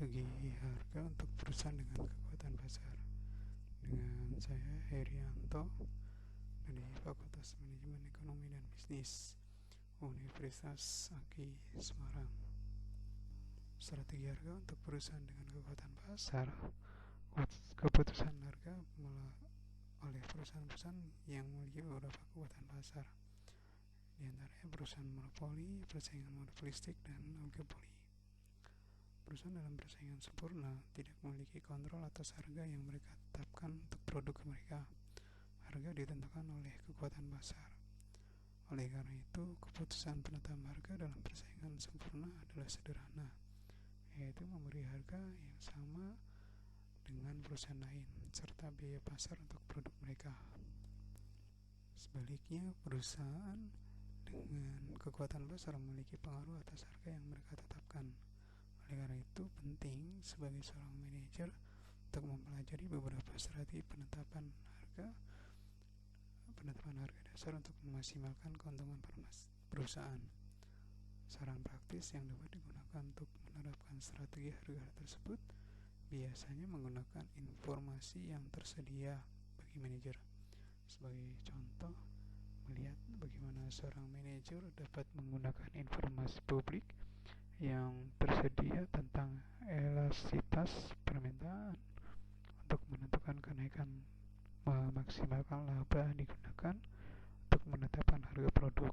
Strategi harga untuk perusahaan dengan kekuatan pasar, dengan saya Herianto dari Fakultas Manajemen Ekonomi dan Bisnis Universitas Aki Semarang. Strategi harga untuk perusahaan dengan kekuatan pasar. Keputusan harga oleh perusahaan-perusahaan yang memiliki beberapa kekuatan pasar, di antaranya perusahaan monopoli, persaingan monopolistik, dan oligopoli. Perusahaan dalam persaingan sempurna tidak memiliki kontrol atas harga yang mereka tetapkan untuk produk mereka. Harga ditentukan oleh kekuatan pasar. Oleh karena itu, keputusan penetapan harga dalam persaingan sempurna adalah sederhana, yaitu memberi harga yang sama dengan perusahaan lain, serta biaya pasar untuk produk mereka. Sebaliknya, perusahaan dengan kekuatan pasar memiliki pengaruh atas harga yang mereka tetapkan. Oleh karena itu, penting sebagai seorang manajer untuk mempelajari beberapa strategi penetapan harga dasar untuk memaksimalkan keuntungan perusahaan. Saran praktis yang dapat digunakan untuk menerapkan strategi harga tersebut biasanya menggunakan informasi yang tersedia bagi manajer. Sebagai contoh, melihat bagaimana seorang manajer dapat menggunakan informasi publik yang tersedia tentang elastisitas permintaan untuk menentukan kenaikan, memaksimalkan laba digunakan untuk menetapkan harga produk.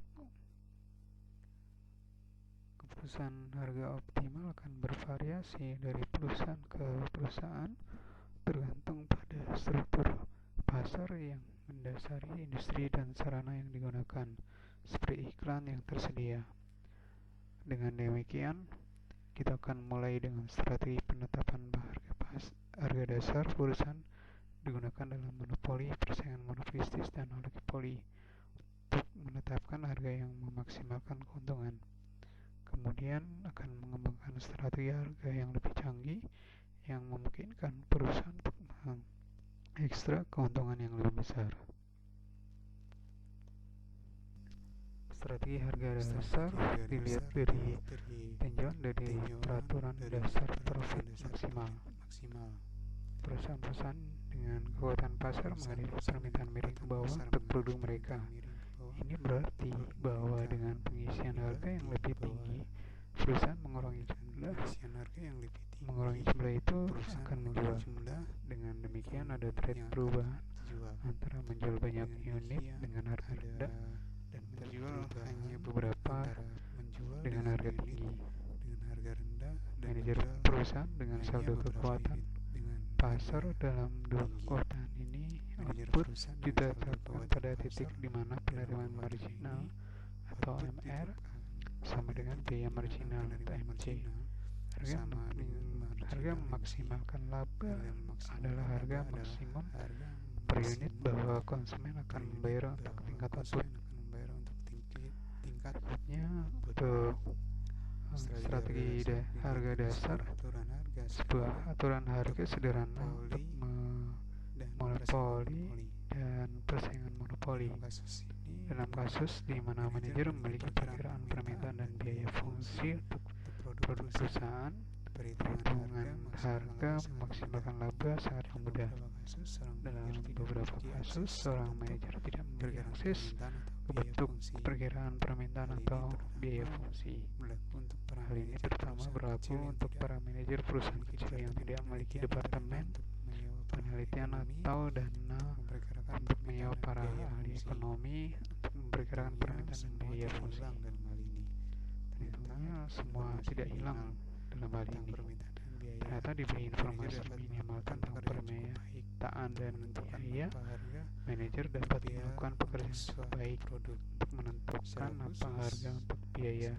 Keputusan harga optimal akan bervariasi dari perusahaan ke perusahaan tergantung pada struktur pasar yang mendasari industri dan sarana yang digunakan, seperti iklan yang tersedia. Dengan demikian, kita akan mulai dengan strategi penetapan harga dasar perusahaan digunakan dalam monopoli, persaingan monopolistis, dan oligopoli untuk menetapkan harga yang memaksimalkan keuntungan. Kemudian akan mengembangkan strategi harga yang lebih canggih yang memungkinkan perusahaan untuk mengekstra keuntungan yang lebih besar. Strategi harga dasar dilihat dari tinjauan dari peraturan dasar profit maksimal. Perusahaan-perusahaan dengan kekuatan pasar menghadapi permintaan miring ke bawah untuk produk mereka. Ini berarti bahwa dengan pengisian harga yang lebih tinggi, perusahaan mengurangi jumlah itu akan menjual. Dengan demikian ada tren perubahan antara menjual banyak unit dengan harga rendah dan menjual hanya beberapa dengan harga tinggi. Manajer perusahaan dengan saldo kekuatan pasar dalam dua kekuatan ini output ditetapkan pada titik di mana penerimaan marginal atau MR sama dengan biaya marginal atau MC. Harga memaksimalkan laba adalah harga maksimum per unit bahwa konsumen akan membayar untuk tingkat output. Untuk strategi harga dasar, sebuah aturan harga sederhana untuk monopoli dan persaingan monopoli. Dalam kasus di mana manajer memiliki perkiraan permintaan dan biaya fungsi untuk produk perusahaan, perhitungan harga memaksimalkan laba sangat mudah. Dalam beberapa kasus, seorang manajer tidak memiliki akses ke bentuk perkiraan permintaan atau biaya fungsi. Hal ini terutama berlaku untuk para manajer perusahaan kecil yang tidak memiliki departemen penelitian atau dana untuk menyewa para ahli ekonomi untuk memperkirakan permintaan dan biaya fungsi. Tentunya semua tidak hilang dalam hal ini. Ternyata diberi informasi minimal tentang permintaan dan biaya, manajer dapat melakukan pekerjaan terbaik untuk menentukan apa harga untuk biaya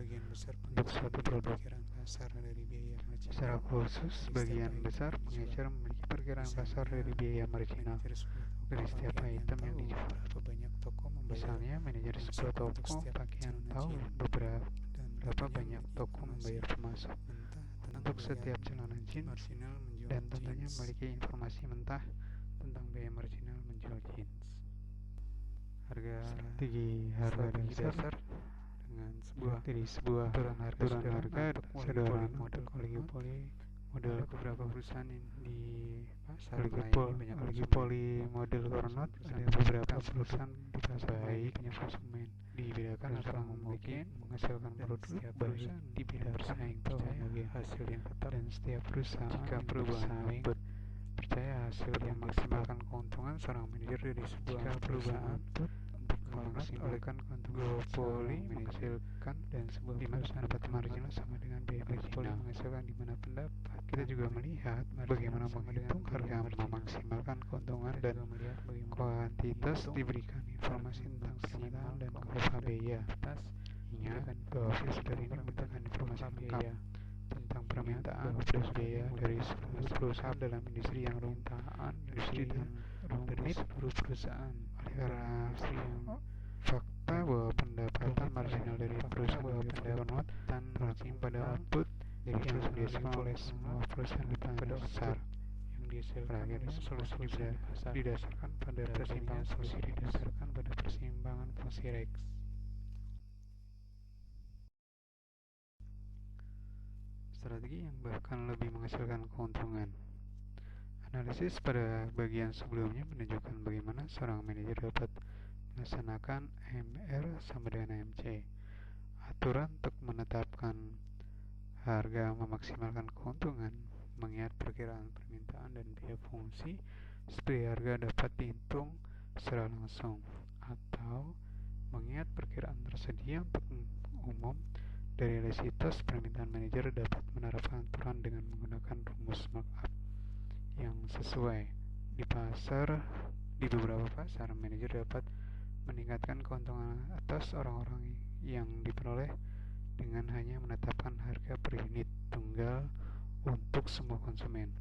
untuk suatu produk. Secara khusus, sebagian besar manajer memiliki perkiraan pasar dari biaya marginal dari setiap item yang dijual. Misalnya, manajer sebuah toko pakaian tahu berapa banyak toko membayar pemasok untuk setiap celana jeans, dan tentunya memiliki informasi mentah tentang biaya marginal menjual jeans. Strategi harga dasar dengan sebuah aturan harga sederhana untuk oligopoli model beberapa perusahaan di pasar lagi poli model Cornot, ada beberapa perusahaan di pasar baik punya konsumen dibedakan antara memiliki menghasilkan produk baik di bidang bersaing percaya hasil yang tetap, dan setiap perusahaan jika perubahan output percaya hasil yang maksimalkan keuntungan seorang manajer dari sebuah perusahaan memaksimalkan keuntungan poli menghasilkan, dan sebuah perusahaan dapat marginal sama dengan biaya poli menghasilkan di mana pendapat kita juga melihat bagaimana menghitung harga memaksimalkan keuntungan, dan kuantitas diberikan informasi tentang permintaan dan kurva biaya. Ingat bahwa filter ini membutuhkan informasi lengkap tentang permintaan dan biaya dari seluruh perusahaan dalam industri yang runtaan industri dan dari seluruh perusahaan. Oleh karena fakta bahwa pendapatan marginal dari perusahaan pendapatan tergantung pada output yang dihasilkan oleh semua perusahaan di pasar besar yang dihasilkan solusi didasarkan pada persimpangan fungsi Rex. Strategi yang bahkan lebih menghasilkan keuntungan. Analisis pada bagian sebelumnya menunjukkan bagaimana seorang manajer dapat melaksanakan MR sama dengan MC, aturan untuk menetapkan harga memaksimalkan keuntungan, mengingat perkiraan permintaan dan biaya fungsi supaya harga dapat dihitung secara langsung, atau mengingat perkiraan tersedia untuk umum. Dari realitas permintaan manajer dapat menerapkan aturan dengan menggunakan rumus markup yang sesuai. Di beberapa pasar, manajer dapat meningkatkan keuntungan atas orang-orang yang diperoleh dengan hanya menetapkan harga per unit tunggal untuk semua konsumen.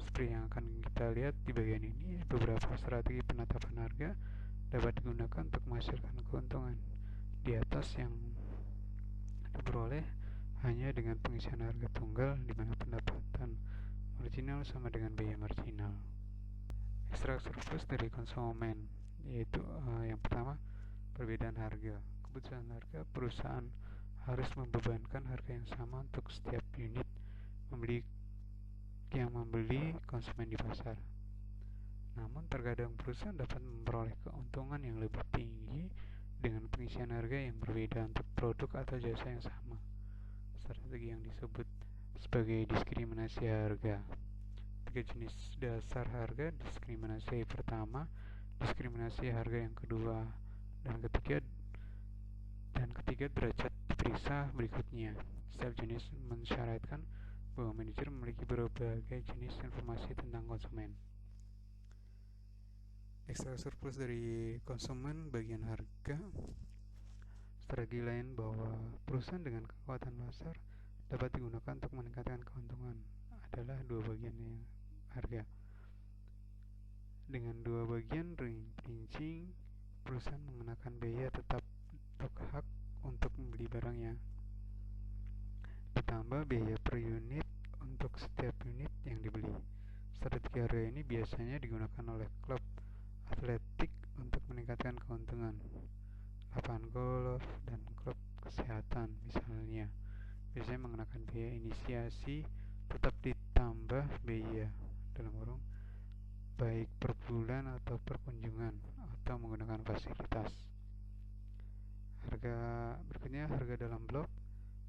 Seperti yang akan kita lihat di bagian ini, beberapa strategi penetapan harga dapat digunakan untuk menghasilkan keuntungan di atas yang diperoleh hanya dengan pengisian harga tunggal, di mana pendapatan marginal sama dengan biaya marginal. Ekstrak surplus dari konsumen, yaitu yang pertama, perbedaan harga. Keputusan harga, perusahaan harus membebankan harga yang sama untuk setiap unit yang membeli konsumen di pasar. Namun terkadang perusahaan dapat memperoleh keuntungan yang lebih tinggi dengan pengisian harga yang berbeda untuk produk atau jasa yang sama. Strategi yang disebut sebagai diskriminasi harga. 3 jenis dasar harga diskriminasi: pertama, diskriminasi harga; yang kedua dan ketiga derajat diperiksa berikutnya. Setiap jenis mensyaratkan bahwa manajer memiliki berbagai jenis informasi tentang konsumen. Ekstra surplus dari konsumen bagian harga. Strategi lain bahwa perusahaan dengan kekuatan pasar dapat digunakan untuk meningkatkan keuntungan adalah dua bagian harga. Dengan dua bagian rinci, perusahaan mengenakan biaya tetap atau hak untuk membeli barangnya, ditambah biaya per unit untuk setiap unit yang dibeli. Strategi harga ini biasanya digunakan oleh klub atletik untuk meningkatkan keuntungan. Lapangan golf dan klub kesehatan misalnya biasanya mengenakan biaya inisiasi tetap ditambah biaya baik per bulan atau per kunjungan atau menggunakan fasilitas. Berikutnya harga dalam blok.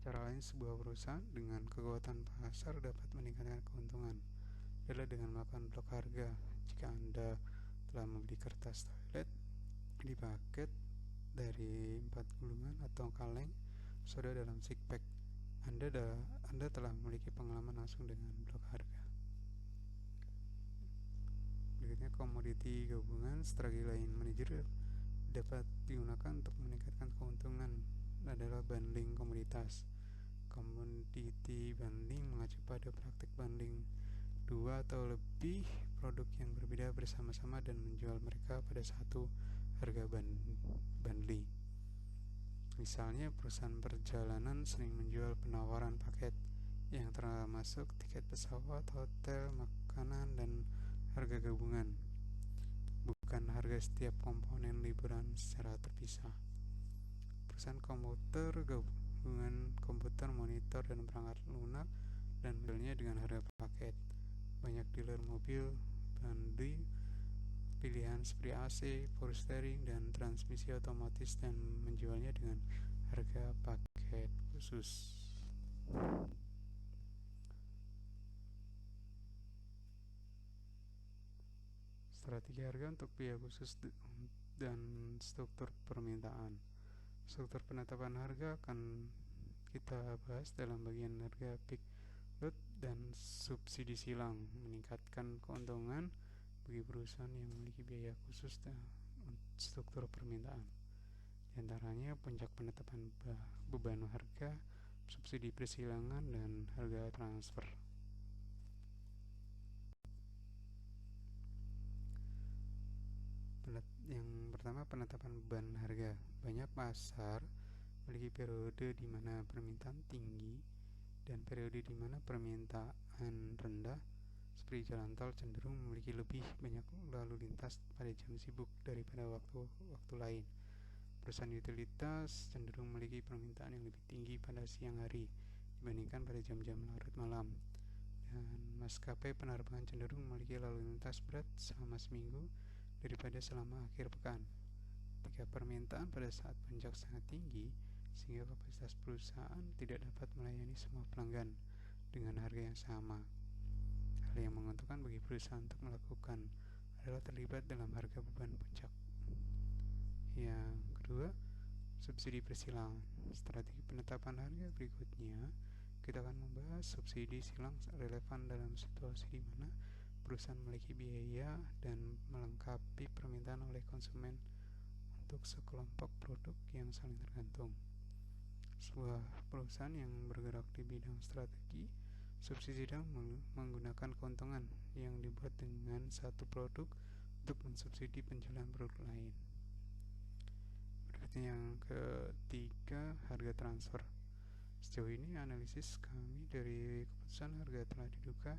Cara lain sebuah perusahaan dengan kekuatan pasar dapat meningkatkan keuntungan adalah dengan melakukan blok harga. Jika Anda telah membeli kertas toilet di paket dari 4 gulungan atau kaleng soda dalam six pack, Anda telah memiliki pengalaman langsung dengan blok harga. Berikutnya komoditi gabungan. Strategi lain manajer dapat digunakan untuk meningkatkan keuntungan adalah bundling komoditas. Komoditi bundling mengacu pada praktik bundling 2 atau lebih produk yang berbeda bersama-sama dan menjual mereka pada satu harga bundling. Misalnya, perusahaan perjalanan sering menjual penawaran paket yang termasuk tiket pesawat, hotel, makanan, dan harga gabungan, bukan harga setiap komponen liburan secara terpisah. Perusahaan komputer gabungan komputer, monitor, dan perangkat lunak dan menjualnya dengan harga paket. Banyak dealer mobil banding pilihan seperti AC, power steering, dan transmisi otomatis dan menjualnya dengan harga paket khusus. Strategi harga untuk biaya khusus dan struktur permintaan. Struktur penetapan harga akan kita bahas dalam bagian harga peak load dan subsidi silang, meningkatkan keuntungan bagi perusahaan yang memiliki biaya khusus dan struktur permintaan. Di antaranya puncak penetapan beban harga, subsidi persilangan, dan harga transfer. Yang pertama, penetapan beban harga. Banyak pasar memiliki periode di mana permintaan tinggi dan periode di mana permintaan rendah, seperti jalan tol cenderung memiliki lebih banyak lalu lintas pada jam sibuk daripada waktu lain. Perusahaan utilitas cenderung memiliki permintaan yang lebih tinggi pada siang hari dibandingkan pada jam-jam larut malam. Dan maskapai penerbangan cenderung memiliki lalu lintas berat selama seminggu daripada selama akhir pekan. Ketika permintaan pada saat puncak sangat tinggi, sehingga kapasitas perusahaan tidak dapat melayani semua pelanggan dengan harga yang sama. Hal yang menguntungkan bagi perusahaan untuk melakukan adalah terlibat dalam harga beban puncak. Yang kedua, subsidi persilangan. Strategi penetapan harga berikutnya, kita akan membahas subsidi silang relevan dalam situasi di mana perusahaan memiliki biaya dan melengkapi permintaan oleh konsumen untuk sekelompok produk yang saling tergantung. Sebuah perusahaan yang bergerak di bidang strategi subsidi sedang menggunakan keuntungan yang dibuat dengan satu produk untuk mensubsidi penjualan produk lain. Berikutnya yang ketiga, harga transfer. Sejauh ini analisis kami dari keputusan harga telah diduga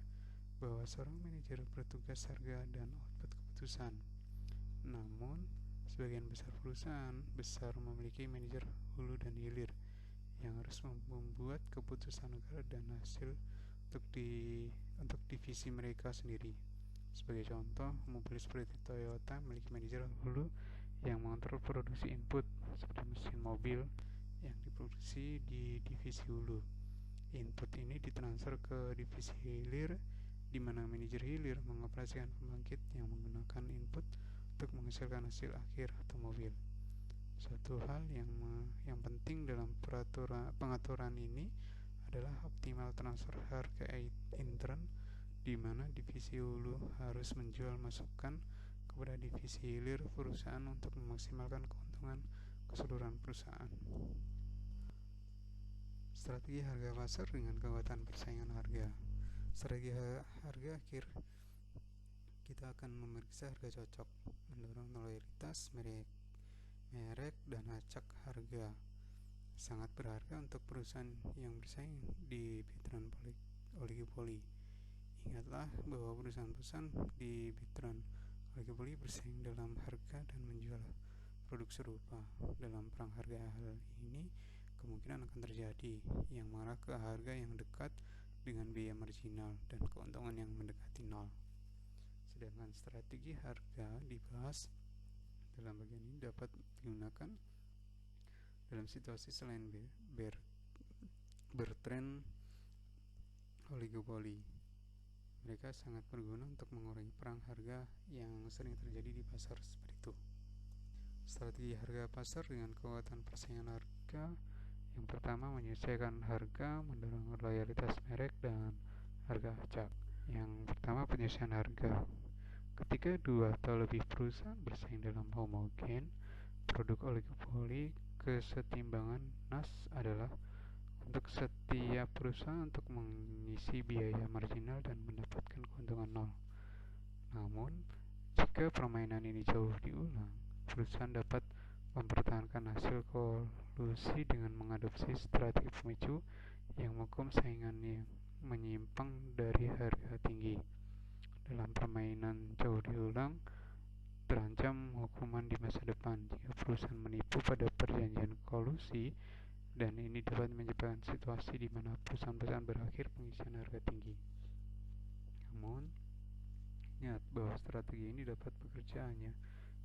bahwa seorang manajer bertugas harga dan output keputusan. Namun, sebagian besar perusahaan besar memiliki manajer hulu dan hilir yang harus membuat keputusan harga dan hasil untuk divisi mereka sendiri. Sebagai contoh, mobil seperti Toyota memiliki manajer hulu yang mengontrol produksi input seperti mesin mobil yang diproduksi di divisi hulu. Input ini ditransfer ke divisi hilir, di mana manajer hilir mengoperasikan pembangkit yang menggunakan input untuk menghasilkan hasil akhir otomobil. Suatu hal yang penting dalam pengaturan ini adalah optimal transfer harga intern, di mana divisi hulu harus menjual masukan kepada divisi hilir perusahaan untuk memaksimalkan keuntungan keseluruhan perusahaan. Strategi harga pasar dengan kekuatan persaingan harga. Strategi harga akhir, kita akan memeriksa harga cocok, mendorong loyalitas merek dan acak harga. Sangat berharga untuk perusahaan yang bersaing di veteran oligopoli. Ingatlah bahwa perusahaan-perusahaan di veteran oligopoli bersaing dalam harga dan menjual produk serupa. Dalam perang harga, hal ini kemungkinan akan terjadi, yang mengarah ke harga yang dekat dengan biaya marginal dan keuntungan yang mendekati nol. Sedangkan strategi harga dibahas dalam bagian ini dapat digunakan dalam situasi selain bertren oligopoli. Mereka sangat berguna untuk mengurangi perang harga yang sering terjadi di pasar seperti itu. Strategi harga pasar dengan kekuatan persaingan harga. Yang pertama, menyesuaikan harga, mendorong loyalitas merek dan harga acak. Yang pertama, penyesuaian harga. Ketika dua atau lebih perusahaan bersaing dalam homogen produk oligopoli, kesetimbangan NAS adalah untuk setiap perusahaan untuk mengisi biaya marginal dan mendapatkan keuntungan nol. Namun, jika permainan ini jauh diulang, perusahaan dapat mempertahankan hasil kolusi dengan mengadopsi strategi pemicu yang menghukum saingan yang menyimpang dari harga tinggi. Dalam permainan jauh diulang, terancam hukuman di masa depan jika perusahaan menipu pada perjanjian kolusi dan ini dapat menyebabkan situasi di mana perusahaan-perusahaan berakhir pengisian harga tinggi. Namun, ingat bahwa strategi ini dapat bekerja hanya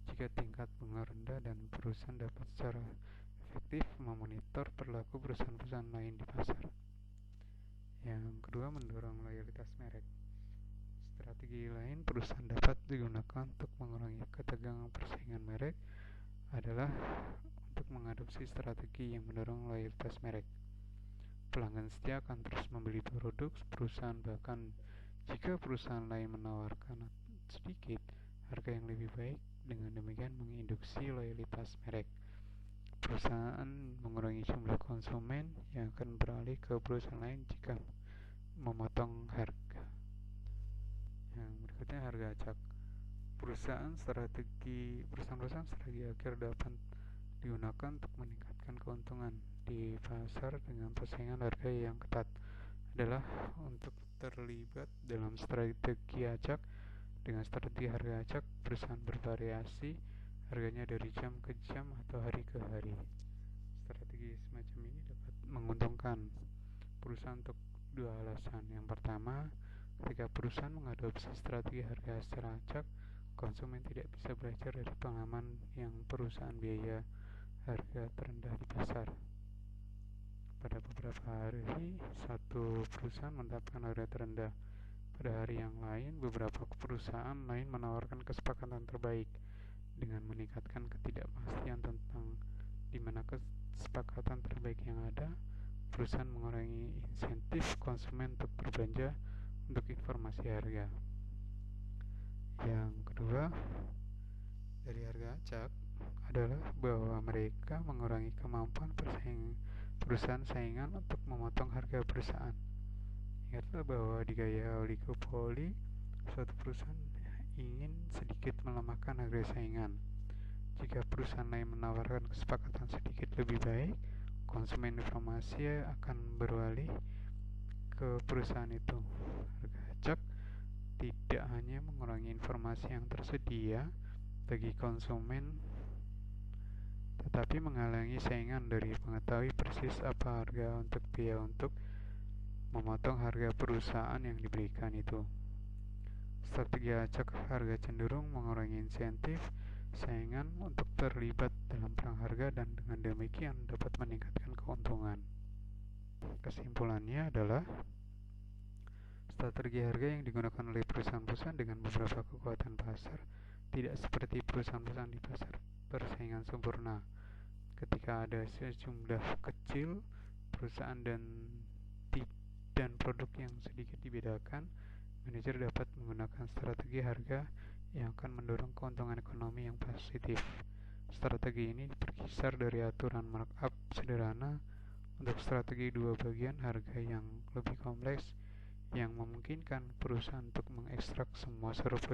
jika tingkat bunga rendah dan perusahaan dapat secara efektif memonitor perilaku perusahaan-perusahaan lain di pasar. Yang kedua, mendorong loyalitas merek. Strategi lain perusahaan dapat digunakan untuk mengurangi ketegangan persaingan merek adalah untuk mengadopsi strategi yang mendorong loyalitas merek. Pelanggan setia akan terus membeli produk perusahaan bahkan jika perusahaan lain menawarkan sedikit harga yang lebih baik. Dengan demikian menginduksi loyalitas merek. Perusahaan mengurangi jumlah konsumen yang akan beralih ke perusahaan lain jika memotong harga. Yang berikutnya, harga acak. Perusahaan strategi akhir dapat digunakan untuk meningkatkan keuntungan di pasar dengan persaingan harga yang ketat adalah untuk terlibat dalam strategi acak. Dengan strategi harga acak, perusahaan bervariasi harganya dari jam ke jam atau hari ke hari. Strategi semacam ini dapat menguntungkan perusahaan untuk dua alasan. Yang pertama, ketika perusahaan mengadopsi strategi harga secara acak, konsumen tidak bisa belajar dari pengalaman yang perusahaan biaya harga terendah di pasar. Pada beberapa hari, satu perusahaan menetapkan harga terendah. Pada hari yang lain, beberapa perusahaan lain menawarkan kesepakatan terbaik. Dengan meningkatkan ketidakpastian tentang di mana kesepakatan terbaik yang ada, perusahaan mengurangi insentif konsumen untuk berbelanja untuk informasi harga. Yang kedua, dari harga acak adalah bahwa mereka mengurangi kemampuan perusahaan saingan untuk memotong harga perusahaan. Ingatlah bahwa di gaya oligopoli, suatu perusahaan ingin sedikit melemahkan harga saingan. Jika perusahaan lain menawarkan kesepakatan sedikit lebih baik, konsumen informasi akan beralih ke perusahaan itu. Harga acak tidak hanya mengurangi informasi yang tersedia bagi konsumen, tetapi menghalangi saingan dari mengetahui persis apa harga untuk biaya untuk memotong harga perusahaan yang diberikan itu. Strategi acak harga cenderung mengurangi insentif saingan untuk terlibat dalam perang harga dan dengan demikian dapat meningkatkan keuntungan. Kesimpulannya adalah strategi harga yang digunakan oleh perusahaan-perusahaan dengan beberapa kekuatan pasar tidak seperti perusahaan-perusahaan di pasar persaingan sempurna. Ketika ada sejumlah kecil perusahaan dan produk yang sedikit dibedakan, manajer dapat menggunakan strategi harga yang akan mendorong keuntungan ekonomi yang positif. Strategi ini berkisar dari aturan markup sederhana untuk strategi dua bagian harga yang lebih kompleks yang memungkinkan perusahaan untuk mengekstrak semua surplus